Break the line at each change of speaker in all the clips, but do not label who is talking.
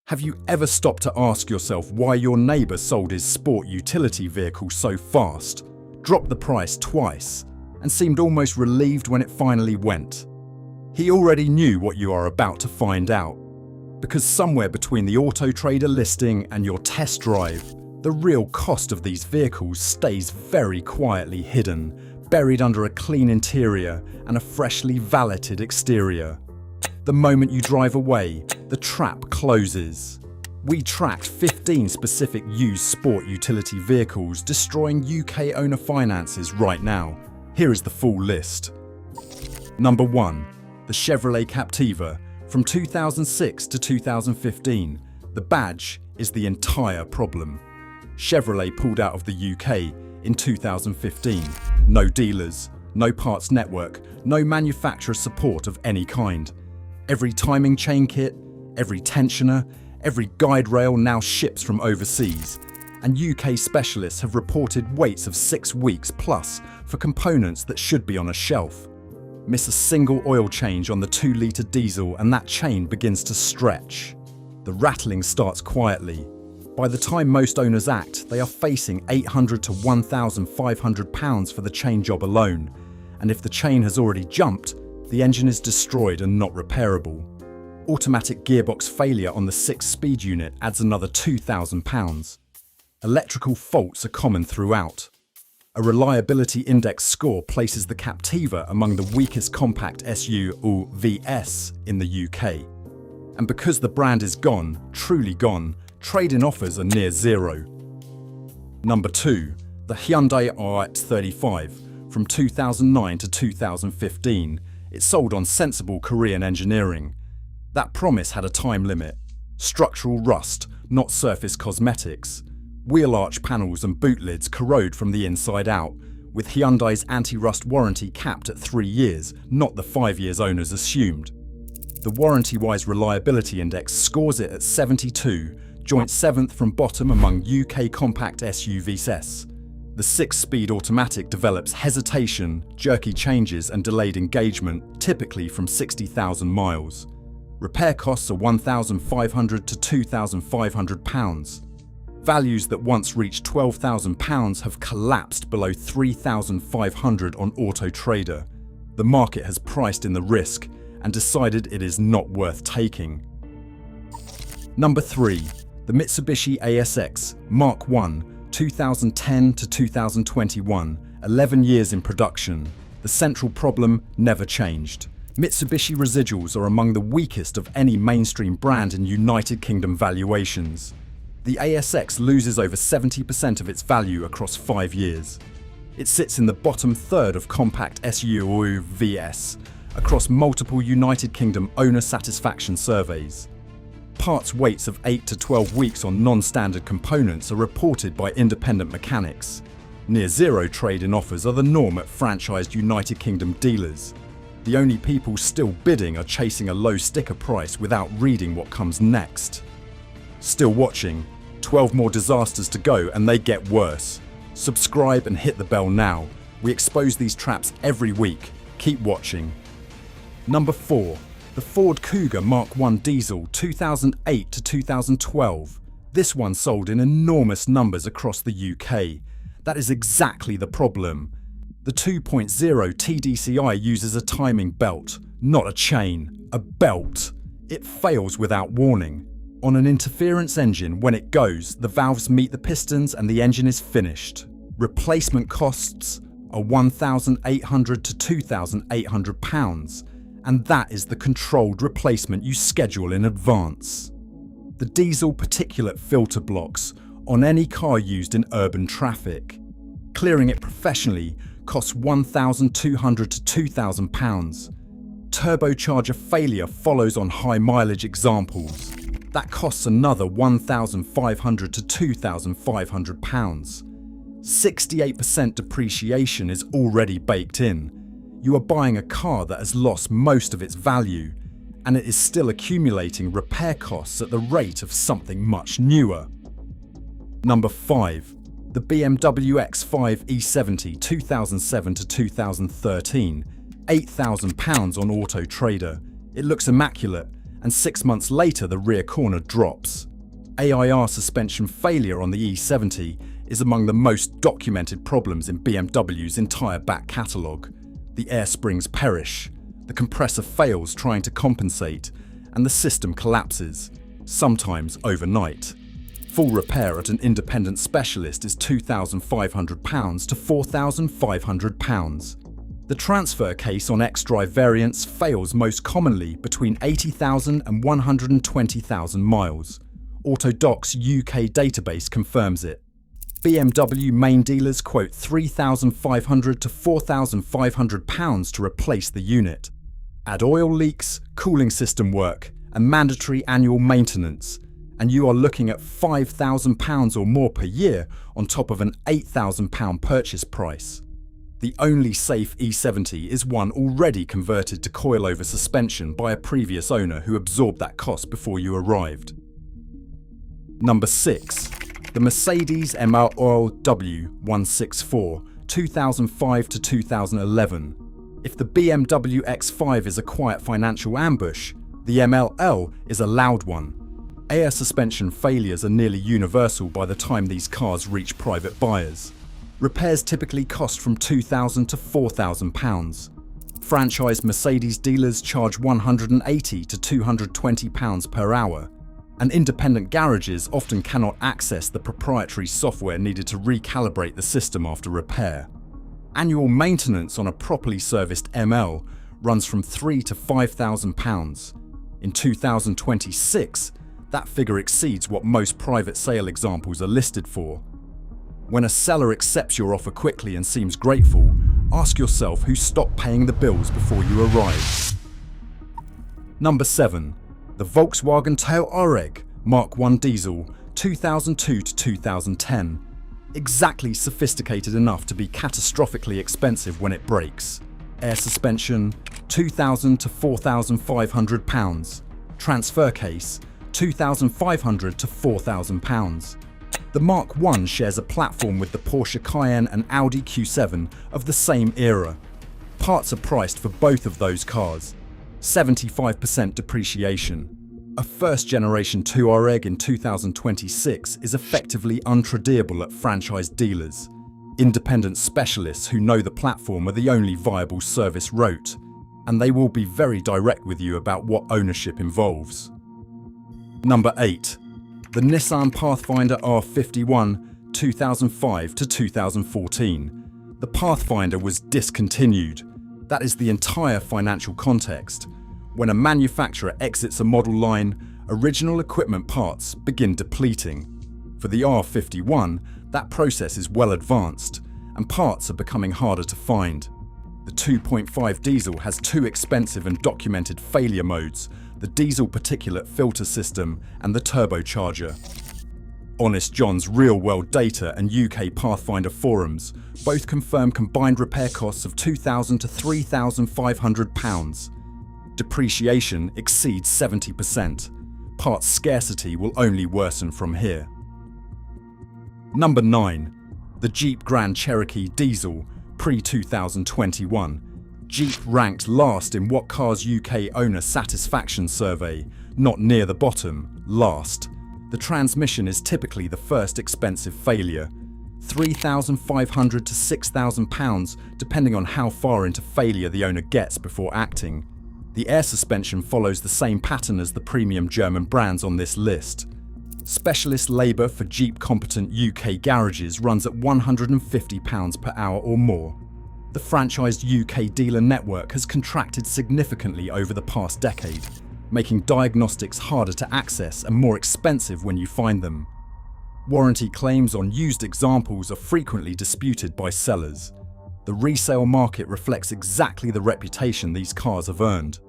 Have you ever stopped to ask yourself why your neighbour sold his sport utility vehicle so fast, dropped the price twice, and seemed almost relieved when it finally went? He already knew what you are about to find out, because somewhere between the Auto Trader listing and your test drive, the real cost of these vehicles stays very quietly hidden, buried under a clean interior and a freshly valeted exterior. The moment you drive away, the trap closes. We tracked 15 specific used sport utility vehicles destroying UK owner finances right now. Here is the full list. Number 1. The Chevrolet Captiva. From 2006 to 2015, the badge is the entire problem. Chevrolet pulled out of the UK in 2015. No dealers, no parts network, no manufacturer support of any kind. Every timing chain kit, every tensioner, every guide rail now ships from overseas, and UK specialists have reported waits of 6 weeks plus for components that should be on a shelf. Miss a single oil change on the 2-litre diesel and that chain begins to stretch. The rattling starts quietly. By the time most owners act, they are facing £800 to £1,500 for the chain job alone, and if the chain has already jumped, the engine is destroyed and not repairable. Automatic gearbox failure on the 6-speed unit adds another £2,000. Electrical faults are common throughout. A reliability index score places the Captiva among the weakest compact SUVS in the UK. And because the brand is gone, truly gone, trade-in offers are near zero. Number 2. The Hyundai iX35. From 2009 to 2015, it sold on sensible Korean engineering. That promise had a time limit. Structural rust, not surface cosmetics. Wheel arch panels and boot lids corrode from the inside out, with Hyundai's anti-rust warranty capped at 3 years, not the 5 years owners assumed. The warranty-wise reliability index scores it at 72, joint 7th from bottom among UK compact SUVs. The 6-speed automatic develops hesitation, jerky changes and delayed engagement, typically from 60,000 miles. Repair costs are £1,500 to £2,500. Values that once reached £12,000 have collapsed below £3,500 on Auto Trader. The market has priced in the risk and decided it is not worth taking. Number 3. The Mitsubishi ASX Mark I, 2010 to 2021, 11 years in production. The central problem never changed. Mitsubishi residuals are among the weakest of any mainstream brand in United Kingdom valuations. The ASX loses over 70% of its value across 5 years. It sits in the bottom third of compact SUVs across multiple United Kingdom owner satisfaction surveys. Parts waits of 8 to 12 weeks on non-standard components are reported by independent mechanics. Near zero trade-in offers are the norm at franchised United Kingdom dealers. The only people still bidding are chasing a low sticker price without reading what comes next. Still watching? 12 more disasters to go and they get worse. Subscribe and hit the bell now. We expose these traps every week. Keep watching. Number 4. The Ford Kuga Mark I diesel 2008 to 2012. This one sold in enormous numbers across the UK. That is exactly the problem. The 2.0 TDCi uses a timing belt, not a chain, a belt. It fails without warning. On an interference engine, when it goes, the valves meet the pistons and the engine is finished. Replacement costs are £1,800 to £2,800. And that is the controlled replacement you schedule in advance. The diesel particulate filter blocks on any car used in urban traffic. Clearing it professionally costs £1,200 to £2,000. Turbocharger failure follows on high mileage examples. That costs another £1,500 to £2,500. 68% depreciation is already baked in. You are buying a car that has lost most of its value, and it is still accumulating repair costs at the rate of something much newer. Number 5. The BMW X5 E70 2007 to 2013, £8,000 on Auto Trader. It looks immaculate and 6 months later the rear corner drops. AIR suspension failure on the E70 is among the most documented problems in BMW's entire back catalogue. The air springs perish, the compressor fails trying to compensate, and the system collapses, sometimes overnight. Full repair at an independent specialist is £2,500 to £4,500. The transfer case on X-Drive variants fails most commonly between 80,000 and 120,000 miles. Autodoc's UK database confirms it. BMW main dealers quote £3,500 to £4,500 to replace the unit. Add oil leaks, cooling system work, and mandatory annual maintenance, and you are looking at £5,000 or more per year on top of an £8,000 purchase price. The only safe E70 is one already converted to coilover suspension by a previous owner who absorbed that cost before you arrived. Number 6. The Mercedes ML W164, 2005 to 2011. If the BMW X5 is a quiet financial ambush, the MLL is a loud one. Air suspension failures are nearly universal by the time these cars reach private buyers. Repairs typically cost from £2,000 to £4,000. Franchised Mercedes dealers charge £180 to £220 per hour, and independent garages often cannot access the proprietary software needed to recalibrate the system after repair. Annual maintenance on a properly serviced ML runs from £3,000 to £5,000. In 2026, that figure exceeds what most private sale examples are listed for. When a seller accepts your offer quickly and seems grateful, ask yourself who stopped paying the bills before you arrived. Number 7. The Volkswagen Touareg Mark I Diesel, 2002 to 2010. Exactly sophisticated enough to be catastrophically expensive when it breaks. Air suspension, £2,000 to £4,500. Transfer case, £2,500 to £4,000. The Mark I shares a platform with the Porsche Cayenne and Audi Q7 of the same era. Parts are priced for both of those cars. 75% depreciation. A first-generation Touareg in 2026 is effectively untradable at franchise dealers. Independent specialists who know the platform are the only viable service route, and they will be very direct with you about what ownership involves. Number 8. The Nissan Pathfinder R51, 2005 to 2014. The Pathfinder was discontinued. That is the entire financial context. When a manufacturer exits a model line, original equipment parts begin depleting. For the R51, that process is well advanced, and parts are becoming harder to find. The 2.5 diesel has two expensive and documented failure modes: the diesel particulate filter system and the turbocharger. Honest John's real-world data and UK Pathfinder forums both confirm combined repair costs of £2,000 to £3,500. Depreciation exceeds 70%. Parts scarcity will only worsen from here. Number 9. The Jeep Grand Cherokee Diesel, pre-2021. Jeep ranked last in What Car's UK Owner Satisfaction Survey, not near the bottom, last. The transmission is typically the first expensive failure. £3,500 to £6,000 depending on how far into failure the owner gets before acting. The air suspension follows the same pattern as the premium German brands on this list. Specialist labour for Jeep competent UK garages runs at £150 per hour or more. The franchised UK dealer network has contracted significantly over the past decade, making diagnostics harder to access and more expensive when you find them. Warranty claims on used examples are frequently disputed by sellers. The resale market reflects exactly the reputation these cars have earned.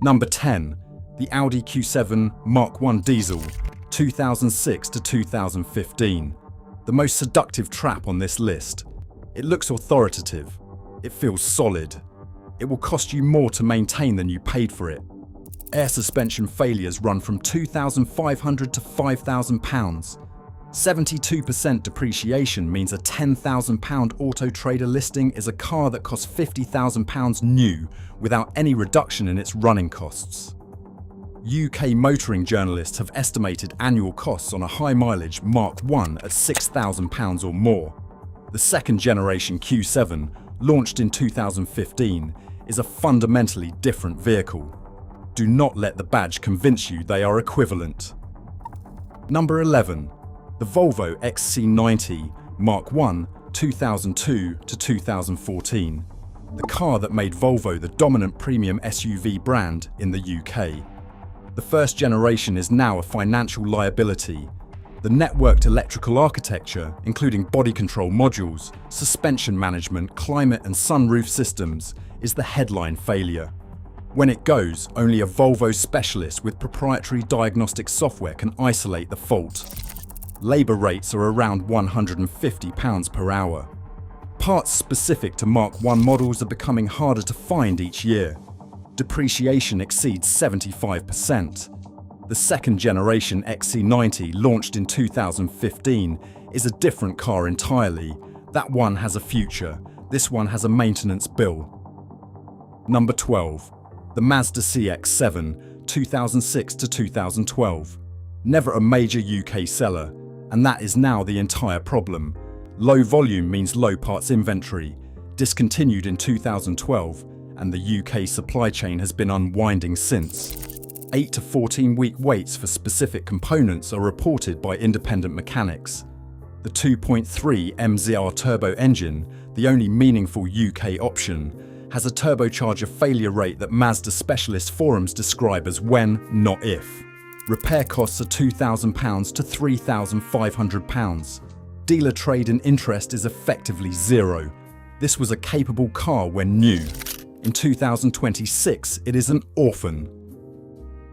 Number 10. The Audi Q7 Mark I Diesel, 2006 to 2015. The most seductive trap on this list. It looks authoritative. It feels solid. It will cost you more to maintain than you paid for it. Air suspension failures run from £2,500 to £5,000. 72% depreciation means a £10,000 Auto Trader listing is a car that costs £50,000 new without any reduction in its running costs. UK motoring journalists have estimated annual costs on a high-mileage Mark I at £6,000 or more. The second-generation Q7, launched in 2015, is a fundamentally different vehicle. Do not let the badge convince you they are equivalent. Number 11. The Volvo XC90 Mark I 2002 to 2014. The car that made Volvo the dominant premium SUV brand in the UK. The first generation is now a financial liability. The networked electrical architecture, including body control modules, suspension management, climate and sunroof systems, is the headline failure. When it goes, only a Volvo specialist with proprietary diagnostic software can isolate the fault. Labour rates are around £150 per hour. Parts specific to Mark I models are becoming harder to find each year. Depreciation exceeds 75%. The second-generation XC90, launched in 2015, is a different car entirely. That one has a future. This one has a maintenance bill. Number 12. The Mazda CX-7, 2006 to 2012. Never a major UK seller, and that is now the entire problem. Low volume means low parts inventory. Discontinued in 2012, and the UK supply chain has been unwinding since. 8 to 14-week waits for specific components are reported by independent mechanics. The 2.3 MZR turbo engine, the only meaningful UK option, has a turbocharger failure rate that Mazda specialist forums describe as when, not if. Repair costs are £2,000 to £3,500. Dealer trade and interest is effectively zero. This was a capable car when new. In 2026, it is an orphan.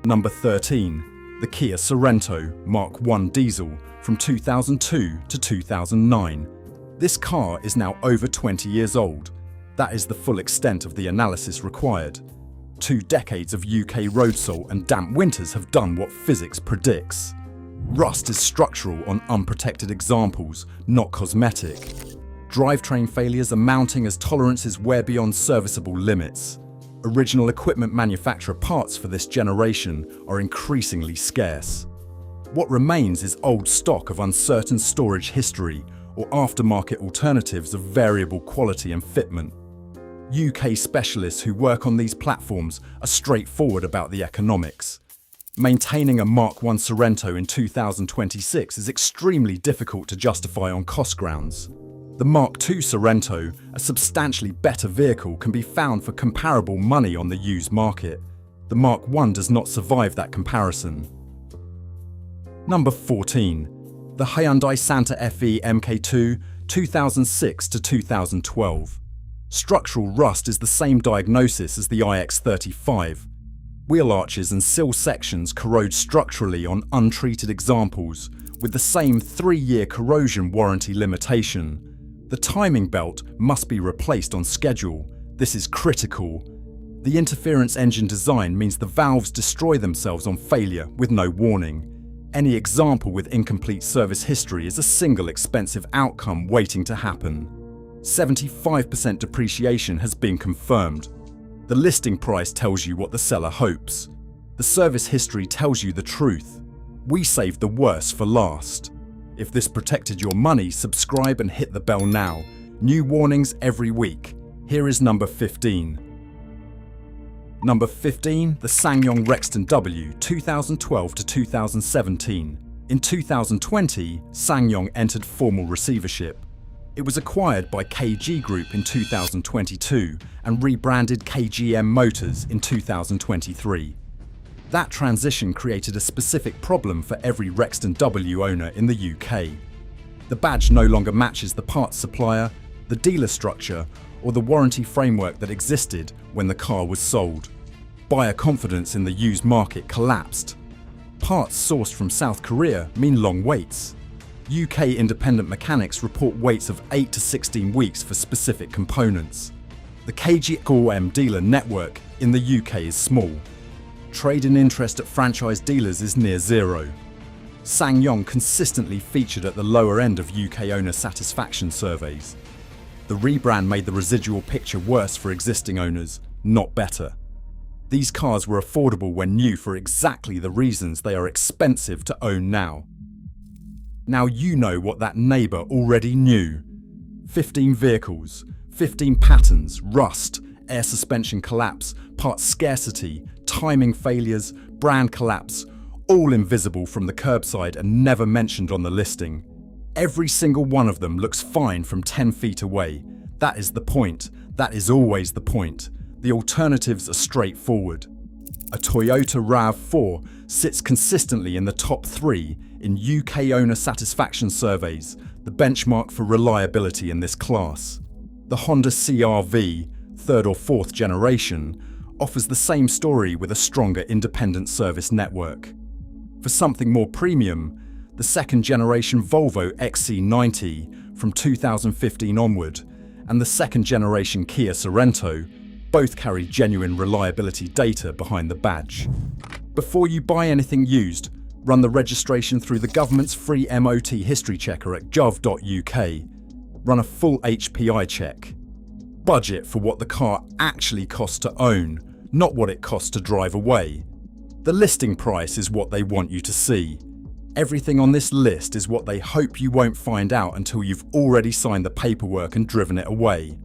Number 13. The Kia Sorento Mark I diesel from 2002 to 2009. This car is now over 20 years old. That is the full extent of the analysis required. 2 decades of UK road salt and damp winters have done what physics predicts. Rust is structural on unprotected examples, not cosmetic. Drivetrain failures are mounting as tolerances wear beyond serviceable limits. Original equipment manufacturer parts for this generation are increasingly scarce. What remains is old stock of uncertain storage history or aftermarket alternatives of variable quality and fitment. UK specialists who work on these platforms are straightforward about the economics. Maintaining a Mark I Sorento in 2026 is extremely difficult to justify on cost grounds. The Mark II Sorento, a substantially better vehicle, can be found for comparable money on the used market. The Mark I does not survive that comparison. Number 14. The Hyundai Santa Fe MK2, 2006 to 2012. Structural rust is the same diagnosis as the iX35. Wheel arches and sill sections corrode structurally on untreated examples, with the same 3-year corrosion warranty limitation. The timing belt must be replaced on schedule. This is critical. The interference engine design means the valves destroy themselves on failure with no warning. Any example with incomplete service history is a single expensive outcome waiting to happen. 75% depreciation has been confirmed. The listing price tells you what the seller hopes. The service history tells you the truth. We saved the worst for last. If this protected your money, subscribe and hit the bell now. New warnings every week. Here is number 15. Number 15, the SsangYong Rexton W, 2012 to 2017. In 2020, SsangYong entered formal receivership. It was acquired by KG Group in 2022 and rebranded KGM Motors in 2023. That transition created a specific problem for every Rexton W owner in the UK. The badge no longer matches the parts supplier, the dealer structure, or the warranty framework that existed when the car was sold. Buyer confidence in the used market collapsed. Parts sourced from South Korea mean long waits. UK independent mechanics report waits of 8 to 16 weeks for specific components. The KGM dealer network in the UK is small. Trade-in interest at franchise dealers is near zero. SsangYong consistently featured at the lower end of UK owner satisfaction surveys. The rebrand made the residual picture worse for existing owners, not better. These cars were affordable when new for exactly the reasons they are expensive to own now. Now you know what that neighbour already knew. 15 vehicles, 15 patterns, rust, air suspension collapse, part scarcity, timing failures, brand collapse, all invisible from the curbside and never mentioned on the listing. Every single one of them looks fine from 10 feet away. That is the point. That is always the point. The alternatives are straightforward. A Toyota RAV4 sits consistently in the top 3 in UK owner satisfaction surveys, the benchmark for reliability in this class. The Honda CR-V, 3rd or 4th generation, offers the same story with a stronger independent service network. For something more premium, the 2nd generation Volvo XC90 from 2015 onward and the 2nd generation Kia Sorento both carry genuine reliability data behind the badge. Before you buy anything used, run the registration through the government's free MOT history checker at gov.uk. Run a full HPI check. Budget for what the car actually costs to own, not what it costs to drive away. The listing price is what they want you to see. Everything on this list is what they hope you won't find out until you've already signed the paperwork and driven it away.